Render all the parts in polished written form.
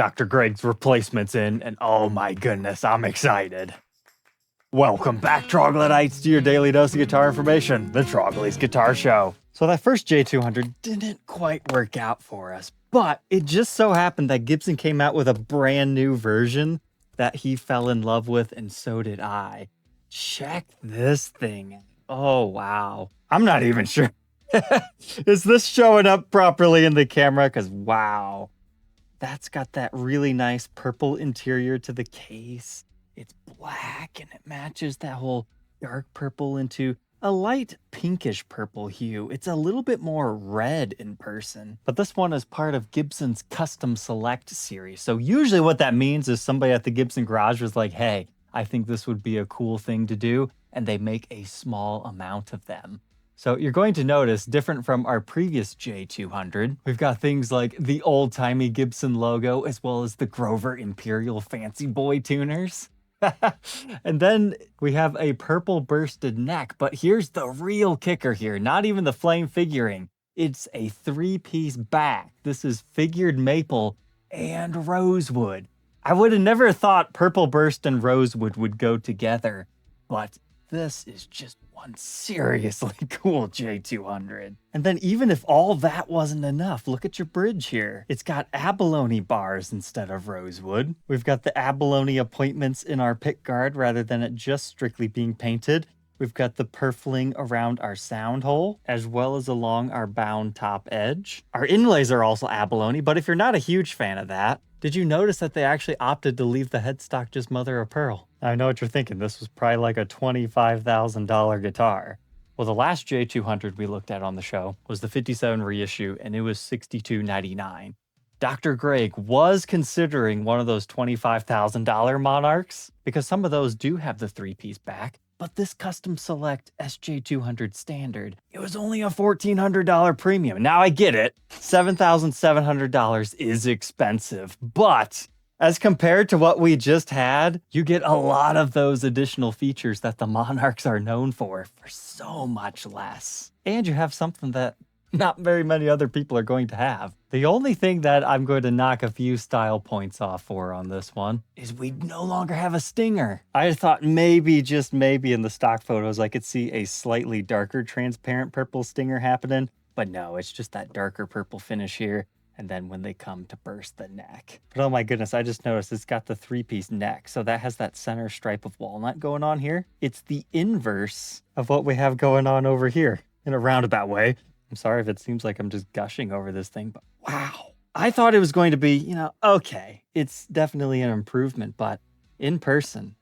DrGreg's replacement's in, and oh my goodness, I'm excited. Welcome back, troglodytes, to your daily dose of guitar information, the Trogly's Guitar Show. So that first J-200 didn't quite work out for us, but it just so happened that Gibson came out with a brand new version that he fell in love with, and so did I. Check this thing. Oh, wow. I'm not even sure. Is this showing up properly in the camera? Because, wow. That's got that really nice purple interior to the case. It's black and it matches that whole dark purple into a light pinkish purple hue. It's a little bit more red in person. But this one is part of Gibson's Custom Select series. So usually what that means is somebody at the Gibson garage was like, hey, I think this would be a cool thing to do. And they make a small amount of them. So you're going to notice, different from our previous J-200, we've got things like the old-timey Gibson logo, as well as the Grover Imperial Fancy Boy tuners. And then we have a purple bursted neck, but here's the real kicker here, not even the flame figuring. It's a three-piece back. This is figured maple and rosewood. I would have never thought purple burst and rosewood would go together, but this is just one seriously cool J-200. And then even if all that wasn't enough, look at your bridge here. It's got abalone bars instead of rosewood. We've got the abalone appointments in our pick guard rather than it just strictly being painted. We've got the purfling around our sound hole, as well as along our bound top edge. Our inlays are also abalone, but if you're not a huge fan of that, did you notice that they actually opted to leave the headstock just mother of pearl? I know what you're thinking. This was probably like a $25,000 guitar. Well, the last J-200 we looked at on the show was the 57 reissue, and it was $62.99. DrGreg was considering one of those $25,000 Monarchs, because some of those do have the three-piece back, but this Custom Select SJ-200 standard, it was only a $1,400 premium. Now I get it, $7,700 is expensive, but as compared to what we just had, you get a lot of those additional features that the Monarchs are known for so much less. And you have something that not very many other people are going to have. The only thing that I'm going to knock a few style points off for on this one is we no longer have a stinger. I thought maybe, just maybe in the stock photos, I could see a slightly darker transparent purple stinger happening, but no, it's just that darker purple finish here. And then when they come to burst the neck. But oh my goodness, I just noticed it's got the three-piece neck. So that has that center stripe of walnut going on here. It's the inverse of what we have going on over here in a roundabout way. I'm sorry if it seems like I'm just gushing over this thing, but wow. I thought it was going to be, okay, it's definitely an improvement, but in person,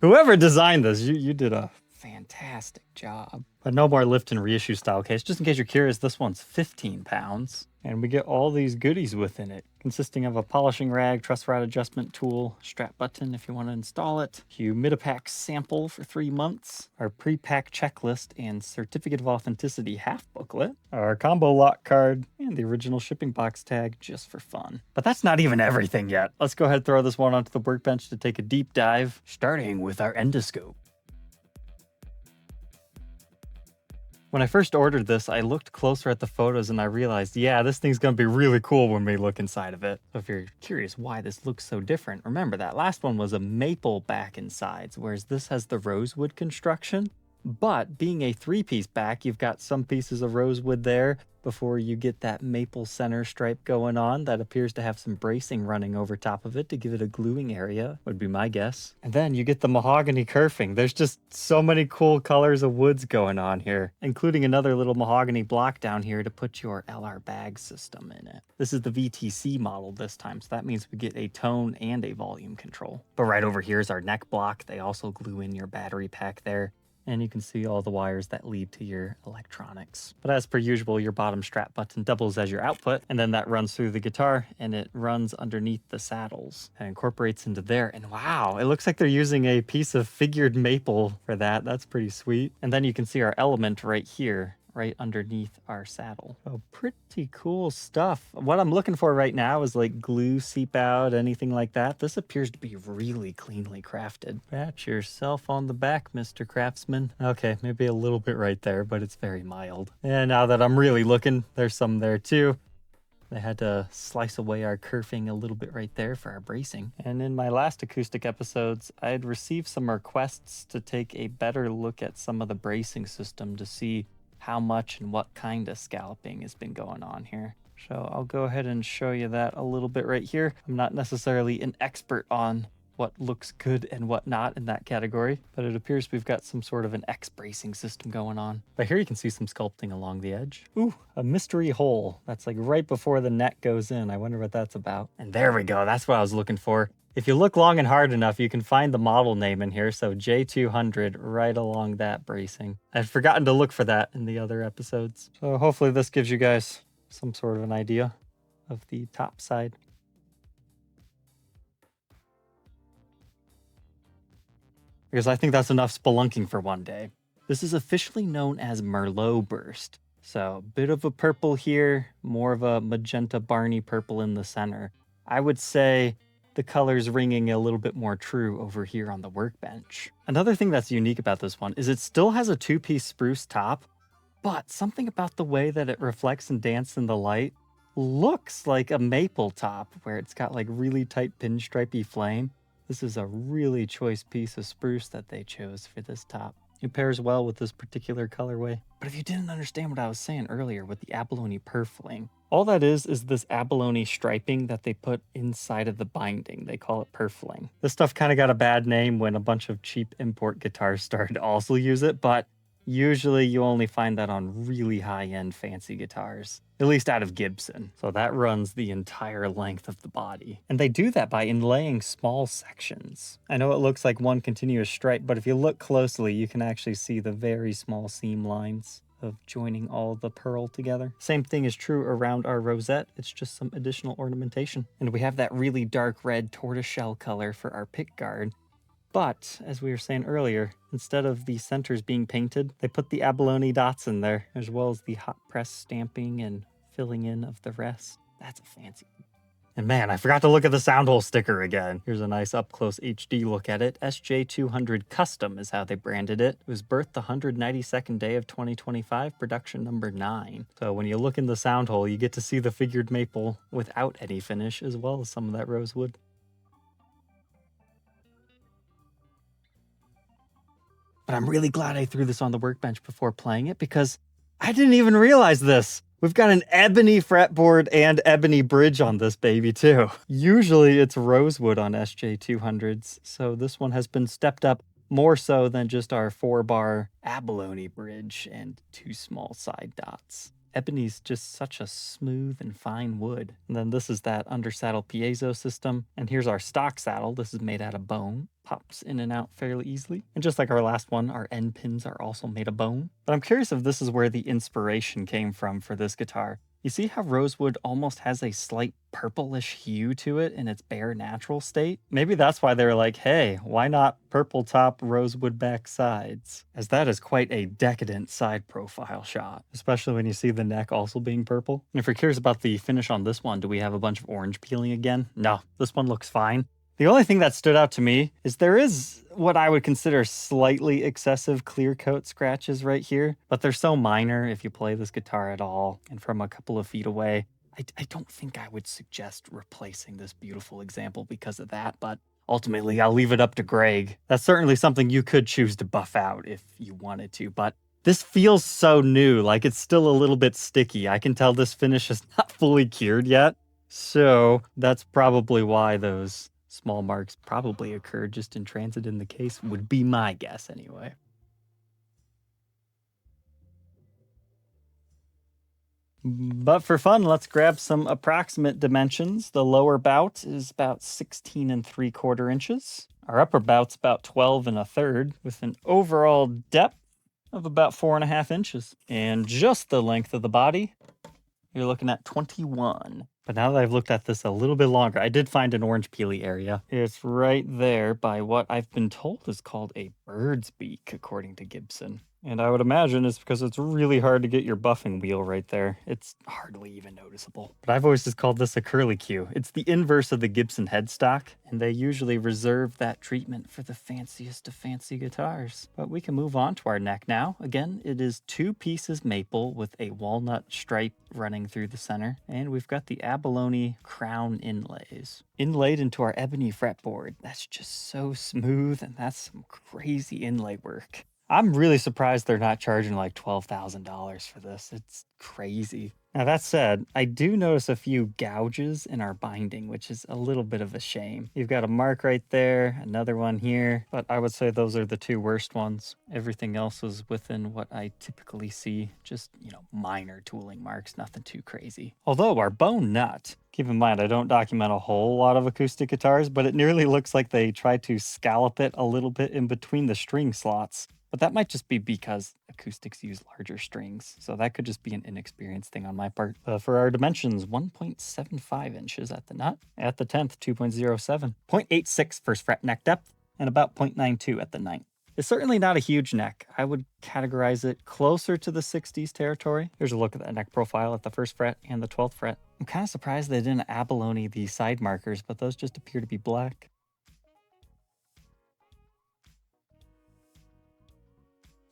whoever designed this, you did a fantastic job. But no more lift and reissue style case. Just in case you're curious, this one's 15 pounds. And we get all these goodies within it, consisting of a polishing rag, truss rod adjustment tool, strap button if you want to install it, Humidipack sample for 3 months, our pre-pack checklist and certificate of authenticity half booklet, our combo lock card, and the original shipping box tag just for fun. But that's not even everything yet. Let's go ahead and throw this one onto the workbench to take a deep dive, starting with our endoscope. When I first ordered this, I looked closer at the photos and I realized, yeah, this thing's going to be really cool when we look inside of it. So if you're curious why this looks so different, remember that last one was a maple back and sides, whereas this has the rosewood construction. But being a three-piece back, you've got some pieces of rosewood there before you get that maple center stripe going on that appears to have some bracing running over top of it to give it a gluing area, would be my guess. And then you get the mahogany kerfing. There's just so many cool colors of woods going on here, including another little mahogany block down here to put your LR bag system in it. This is the VTC model this time, so that means we get a tone and a volume control. But right over here is our neck block. They also glue in your battery pack there. And you can see all the wires that lead to your electronics. But as per usual, your bottom strap button doubles as your output, and then that runs through the guitar, and it runs underneath the saddles and incorporates into there. And wow, it looks like they're using a piece of figured maple for that. That's pretty sweet. And then you can see our element right here, right underneath our saddle. Oh, pretty cool stuff. What I'm looking for right now is like glue, seep out, anything like that. This appears to be really cleanly crafted. Pat yourself on the back, Mr. Craftsman. Okay, maybe a little bit right there, but it's very mild. And now that I'm really looking, there's some there too. They had to slice away our kerfing a little bit right there for our bracing. And in my last acoustic episodes, I had received some requests to take a better look at some of the bracing system to see how much and what kind of scalloping has been going on here. So I'll go ahead and show you that a little bit right here. I'm not necessarily an expert on what looks good and what not in that category, but it appears we've got some sort of an X bracing system going on. But here you can see some sculpting along the edge. Ooh, a mystery hole. That's like right before the neck goes in. I wonder what that's about. And there we go. That's what I was looking for. If you look long and hard enough, you can find the model name in here. So J-200 right along that bracing. I'd forgotten to look for that in the other episodes. So hopefully this gives you guys some sort of an idea of the top side. Because I think that's enough spelunking for one day. This is officially known as Merlot burst. So a bit of a purple here, more of a magenta Barney purple in the center. I would say the color's ringing a little bit more true over here on the Workbench. Another thing that's unique about this one is it still has a two-piece spruce top, but something about the way that it reflects and dances in the light looks like a maple top where it's got like really tight pinstripey flame. This is a really choice piece of spruce that they chose for this top. It pairs well with this particular colorway. But if you didn't understand what I was saying earlier with the abalone purfling, all that is this abalone striping that they put inside of the binding. They call it purfling. This stuff kind of got a bad name when a bunch of cheap import guitars started to also use it, but usually you only find that on really high-end fancy guitars, at least out of Gibson. So that runs the entire length of the body. And they do that by inlaying small sections. I know it looks like one continuous stripe, but if you look closely, you can actually see the very small seam lines of joining all the pearl together. Same thing is true around our rosette. It's just some additional ornamentation. And we have that really dark red tortoiseshell color for our pick guard. But, as we were saying earlier, instead of the centers being painted, they put the abalone dots in there, as well as the hot press stamping and filling in of the rest. That's a fancy. And man, I forgot to look at the sound hole sticker again. Here's a nice up-close HD look at it. SJ-200 Custom is how they branded it. It was birthed the 192nd day of 2025, production number 9. So when you look in the sound hole, you get to see the figured maple without any finish, as well as some of that rosewood. But I'm really glad I threw this on the Workbench before playing it because I didn't even realize this. We've got an ebony fretboard and ebony bridge on this baby too. Usually it's rosewood on SJ-200s, so this one has been stepped up more so than just our 4-bar abalone bridge and 2 small side dots. Ebony's just such a smooth and fine wood. And then this is that undersaddle piezo system. And here's our stock saddle. This is made out of bone. Pops in and out fairly easily. And just like our last one, our end pins are also made of bone. But I'm curious if this is where the inspiration came from for this guitar. You see how rosewood almost has a slight purplish hue to it in its bare natural state? Maybe that's why they were like, hey, why not purple top, rosewood back sides? As that is quite a decadent side profile shot, especially when you see the neck also being purple. And if you're curious about the finish on this one, do we have a bunch of orange peeling again? No, this one looks fine. The only thing that stood out to me is there is what I would consider slightly excessive clear coat scratches right here, but they're so minor if you play this guitar at all and from a couple of feet away. I don't think I would suggest replacing this beautiful example because of that, but ultimately I'll leave it up to Greg. That's certainly something you could choose to buff out if you wanted to, but this feels so new, like it's still a little bit sticky. I can tell this finish is not fully cured yet, so that's probably why those small marks probably occurred just in transit in the case, would be my guess anyway. But for fun, let's grab some approximate dimensions. The lower bout is about 16 3/4 inches. Our upper bout's about 12 1/3, with an overall depth of about 4.5 inches. And just the length of the body, you're looking at 21. But now that I've looked at this a little bit longer, I did find an orange peely area. It's right there by what I've been told is called a bird's beak, according to Gibson. And I would imagine it's because it's really hard to get your buffing wheel right there. It's hardly even noticeable. But I've always just called this a curly Q. It's the inverse of the Gibson headstock, and they usually reserve that treatment for the fanciest of fancy guitars. But we can move on to our neck now. Again, it is 2 pieces maple with a walnut stripe running through the center, and we've got the abalone crown inlays. Inlaid into our ebony fretboard. That's just so smooth, and that's some crazy inlay work. I'm really surprised they're not charging like $12,000 for this. It's crazy. Now, that said, I do notice a few gouges in our binding, which is a little bit of a shame. You've got a mark right there, another one here, but I would say those are the 2 worst ones. Everything else is within what I typically see, just, minor tooling marks, nothing too crazy. Although our bone nut, keep in mind, I don't document a whole lot of acoustic guitars, but it nearly looks like they tried to scallop it a little bit in between the string slots. But that might just be because acoustics use larger strings, so that could just be an inexperienced thing on my part. For our dimensions, 1.75 inches at the nut, at the 10th, 2.07, 0.86 first fret neck depth, and about 0.92 at the 9th. It's certainly not a huge neck. I would categorize it closer to the 60s territory. Here's a look at that neck profile at the 1st fret and the 12th fret. I'm kind of surprised they didn't abalone the side markers, but those just appear to be black.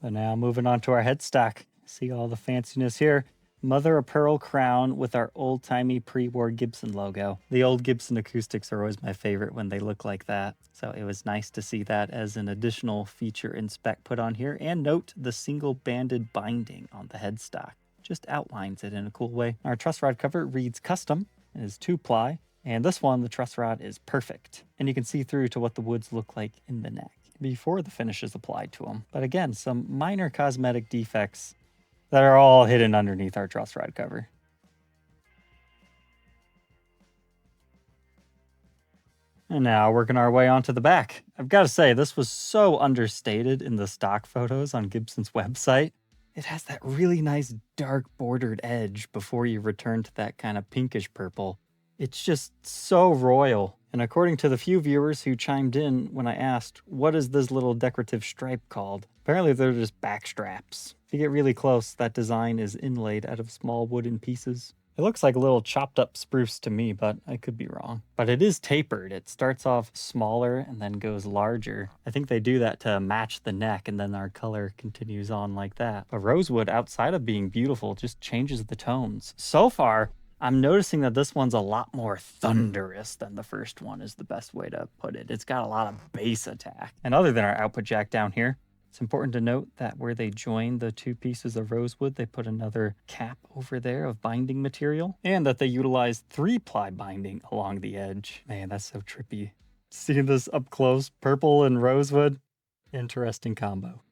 But now moving on to our headstock. See all the fanciness here. Mother of pearl crown with our old-timey pre-war Gibson logo. The old Gibson acoustics are always my favorite when they look like that. So it was nice to see that as an additional feature and spec put on here. And note the single banded binding on the headstock. Just outlines it in a cool way. Our truss rod cover reads custom. It is 2-ply. And this one, the truss rod is perfect. And you can see through to what the woods look like in the neck before the finish is applied to them. But again, some minor cosmetic defects that are all hidden underneath our truss rod cover. And now working our way onto the back. I've got to say, this was so understated in the stock photos on Gibson's website. It has that really nice dark bordered edge before you return to that kind of pinkish purple. It's just so royal. And according to the few viewers who chimed in when I asked, what is this little decorative stripe called? Apparently they're just back straps. If you get really close, that design is inlaid out of small wooden pieces. It looks like a little chopped up spruce to me, but I could be wrong. But it is tapered. It starts off smaller and then goes larger. I think they do that to match the neck, and then our color continues on like that. But rosewood, outside of being beautiful, just changes the tones. So far, I'm noticing that this one's a lot more thunderous than the first one is the best way to put it. It's got a lot of bass attack. And other than our output jack down here, it's important to note that where they join the 2 pieces of rosewood, they put another cap over there of binding material, and that they utilize 3-ply binding along the edge. Man, that's so trippy. Seeing this up close, purple and rosewood, interesting combo.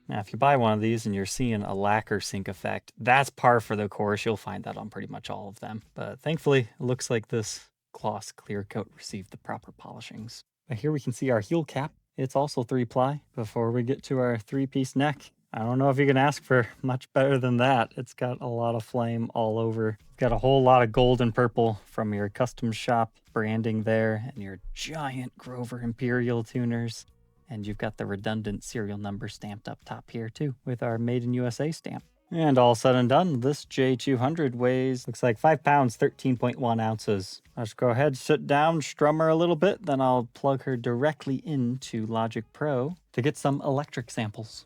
Now, if you buy one of these and you're seeing a lacquer sink effect, that's par for the course. You'll find that on pretty much all of them. But thankfully, it looks like this gloss clear coat received the proper polishings. But here we can see our heel cap. It's also 3-ply. Before we get to our 3-piece neck, I don't know if you can ask for much better than that. It's got a lot of flame all over. It's got a whole lot of gold and purple from your custom shop branding there and your giant Grover Imperial tuners. And you've got the redundant serial number stamped up top here too, with our Made in USA stamp. And all said and done, this SJ-200 weighs, looks like 5 pounds, 13.1 ounces. I'll just go ahead, sit down, strum her a little bit, then I'll plug her directly into Logic Pro to get some electric samples.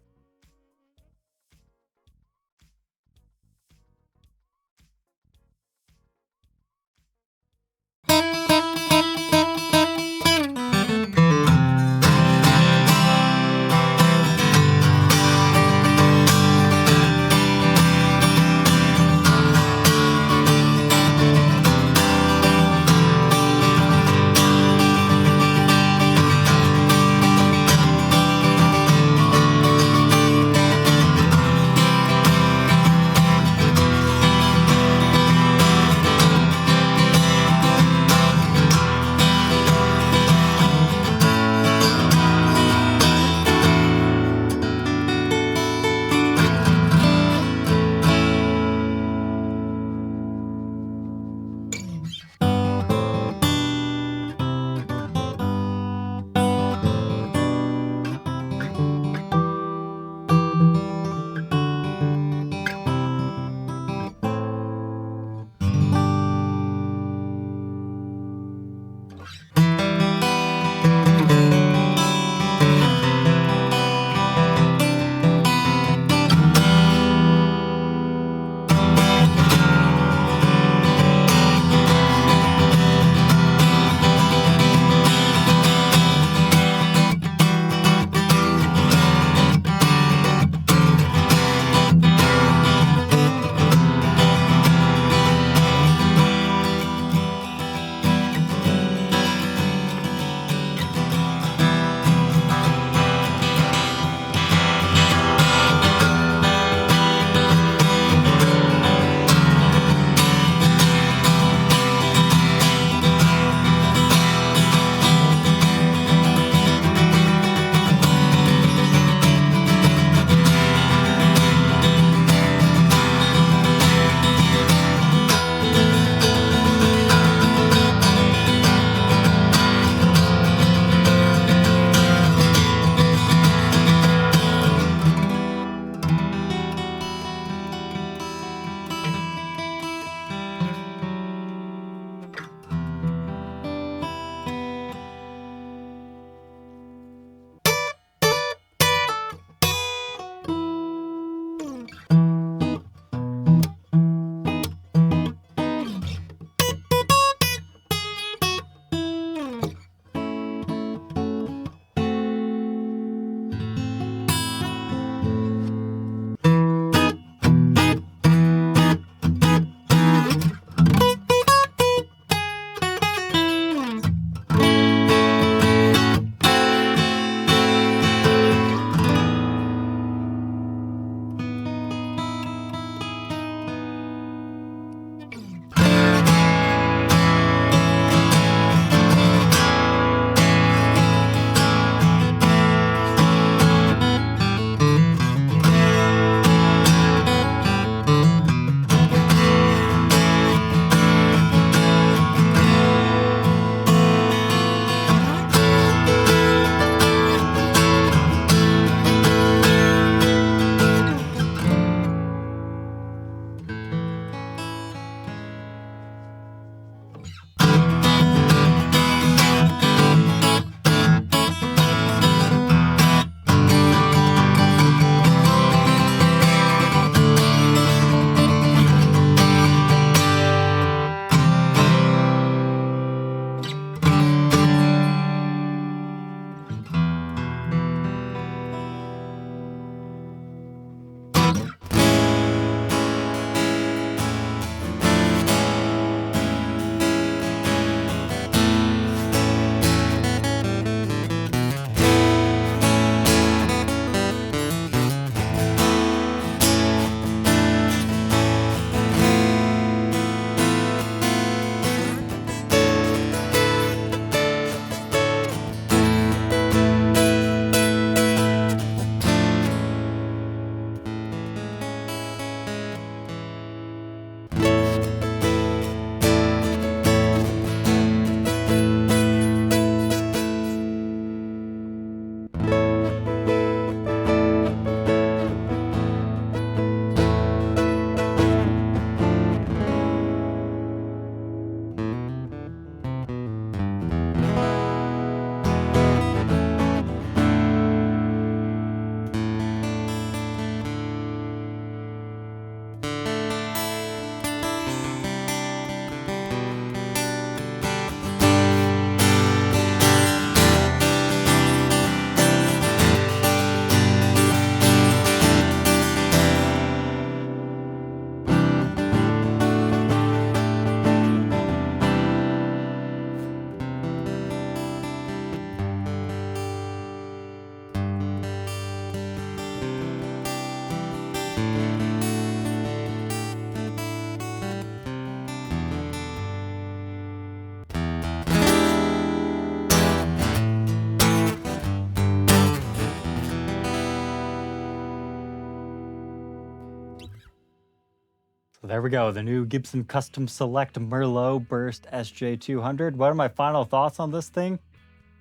So there we go, the new Gibson Custom Select Merlot Burst SJ-200. What are my final thoughts on this thing?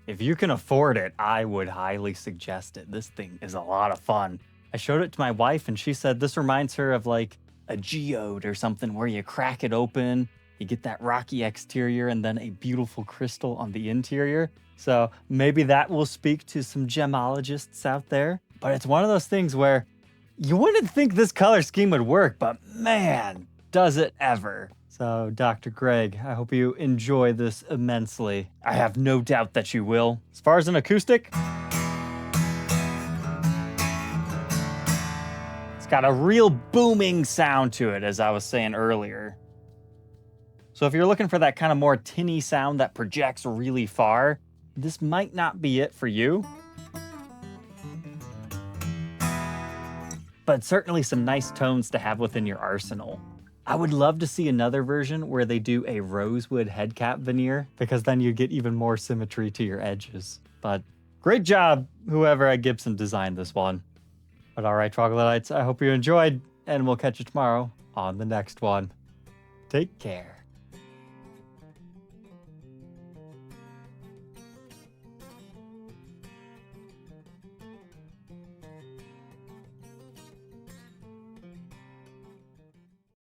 If you can afford it, I would highly suggest it. This thing is a lot of fun. I showed it to my wife and she said this reminds her of like a geode or something where you crack it open, you get that rocky exterior and then a beautiful crystal on the interior. So maybe that will speak to some gemologists out there. But it's one of those things where you wouldn't think this color scheme would work, but man, does it ever. So Dr. Greg, I hope you enjoy this immensely. I have no doubt that you will. As far as an acoustic, it's got a real booming sound to it, as I was saying earlier. So if you're looking for that kind of more tinny sound that projects really far, this might not be it for you. But certainly some nice tones to have within your arsenal. I would love to see another version where they do a rosewood head cap veneer, because then you get even more symmetry to your edges. But great job, whoever at Gibson designed this one. But all right, troglodytes, I hope you enjoyed, and we'll catch you tomorrow on the next one. Take care.